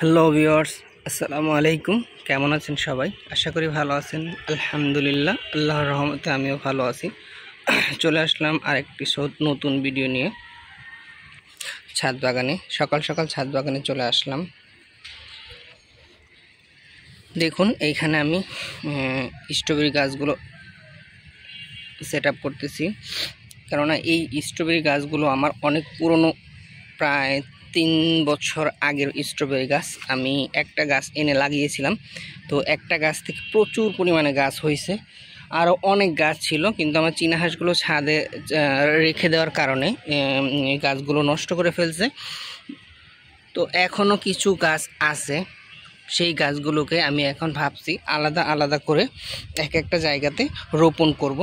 Hello viewers, আসসালামু আলাইকুম। কেমন আছেন সবাই? আশা করি ভালো আছেন। আলহামদুলিল্লাহ, আল্লাহর রহমতে আমিও ভালো আছি। চলে আসলাম আরেকটি নতুন ভিডিও নিয়ে। ছাদ বাগানে সকাল সকাল ছাদ বাগানে চলে আসলাম। দেখুন, এইখানে আমি স্ট্রবেরি গাছগুলো সেট আপ করতেছি, কেননা এই স্ট্রবেরি গাছগুলো আমার অনেক পুরনো, প্রায় 3 বছর আগের স্ট্রবেরি গাছ। আমি একটা গাছ এনে লাগিয়েছিলাম, তো একটা গাছ থেকে প্রচুর পরিমাণে গাছ হয়েছে। আরও অনেক গাছ ছিল, কিন্তু আমার চীনা হাঁসগুলো ছাদে রেখে দেওয়ার কারণে গাছগুলো নষ্ট করে ফেলছে। তো এখনও কিছু গাছ আছে, সেই গাছগুলোকে আমি এখন ভাবছি আলাদা আলাদা করে এক একটা জায়গাতে রোপণ করব।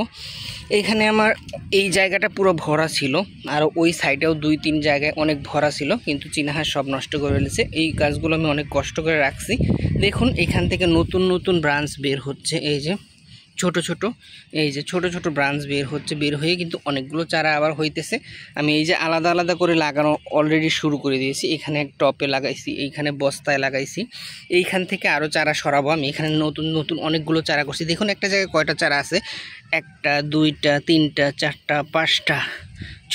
এইখানে আমার এই জায়গাটা পুরো ভরা ছিল, আর ওই সাইডেও 2-3 জায়গায় অনেক ভরা ছিল, কিন্তু চীনা হাঁস সব নষ্ট করে ফেলেছে। এই গাছগুলো আমি অনেক কষ্ট করে রাখছি। দেখুন, এখান থেকে নতুন নতুন ব্রাঞ্চ বের হচ্ছে। এই যে ছোট ছোট ব্রাঞ্চ বের হয়ে কিন্তু অনেকগুলো চারা আবার হইতেছে। আমি এই যে আলাদা আলাদা করে লাগানো অলরেডি শুরু করে দিয়েছি। এখানে টপে লাগাইছি, এইখানে বস্তায় লাগাইছি। এইখান থেকে আরও চারা সরাবো। আমি এখানে নতুন নতুন অনেকগুলো চারা করছি। দেখুন একটা জায়গায় কয়টা চারা আছে: 1টা 2টা 3টা 4টা 5টা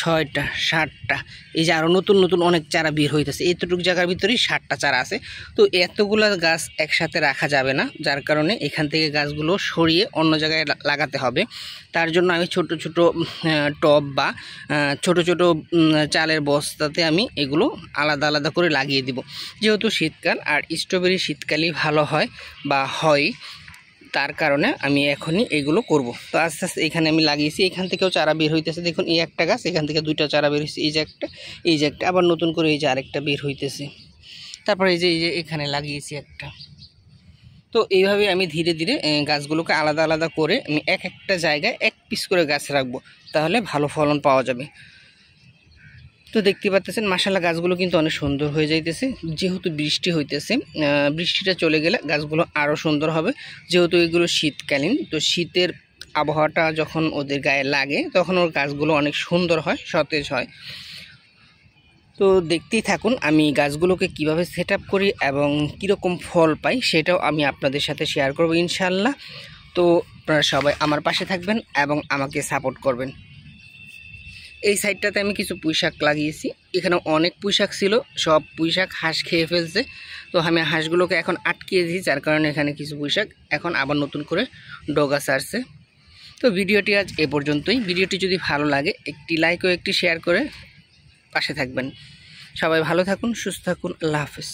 6টা 7টা। এই যে আরও নতুন নতুন অনেক চারা বের হইতেছে। এতটুকু জায়গার ভিতরেই 7টা চারা আছে। তো এতগুলো গাছ একসাথে রাখা যাবে না, যার কারণে এখান থেকে গাছগুলো সরিয়ে অন্য জায়গায় লাগাতে হবে। তার জন্য আমি ছোট ছোট টব বা ছোট ছোট চালের বস্তাতে আমি এগুলো আলাদা আলাদা করে লাগিয়ে দিব। যেহেতু শীতকাল, আর স্ট্রবেরি শীতকালেই ভালো হয় বা হয়, তার কারণে আমি এখনই এগুলো করব। তো আস্তে আস্তে এখানে আমি লাগিয়েছি, এখান থেকেও চারা বের হইতেছে। দেখুন, এই একটা গাছ, এখান থেকে 2টা চারা বের হয়েছে। এই যে একটা আবার নতুন করে এই যে আরেকটা বের হইতেছে। তারপরে এই যে এখানে লাগিয়েছি একটা। তো এইভাবে আমি ধীরে ধীরে গাছগুলোকে আলাদা আলাদা করে আমি এক একটা জায়গায় 1 পিস করে গাছ রাখবো, তাহলে ভালো ফলন পাওয়া যাবে। তো দেখতে পাচ্ছেন, মাশাআল্লাহ গাছগুলো কিন্তু অনেক সুন্দর হয়ে যাইতেছে। যেহেতু বৃষ্টি হইতেছে, বৃষ্টিটা চলে গেলে গাছগুলো আরও সুন্দর হবে। যেহেতু এগুলো শীতকালীন, তো শীতের আবহাওয়াটা যখন ওদের গায়ে লাগে তখন ওর গাছগুলো অনেক সুন্দর হয়, সতেজ হয়। তো দেখতেই থাকুন আমি গাছগুলোকে কিভাবে সেট আপ করি এবং কীরকম ফল পাই, সেটাও আমি আপনাদের সাথে শেয়ার করব ইনশাআল্লাহ। তো আপনারা সবাই আমার পাশে থাকবেন এবং আমাকে সাপোর্ট করবেন। এই সাইডটাতে আমি কিছু পুঁইশাক লাগিয়েছি। এখানে অনেক পুঁইশাক ছিল, সব পুঁইশাক হাঁস খেয়ে ফেলছে। তো আমি হাঁসগুলোকে এখন আটকিয়ে দিই, যার কারণে এখানে কিছু পুঁইশাক এখন আবার নতুন করে ডগা ছাড়ছে। তো ভিডিওটি আজ এ পর্যন্তই। ভিডিওটি যদি ভালো লাগে একটি লাইক ও একটি শেয়ার করে পাশে থাকবেন। সবাই ভালো থাকুন, সুস্থ থাকুন। আল্লাহ হাফেজ।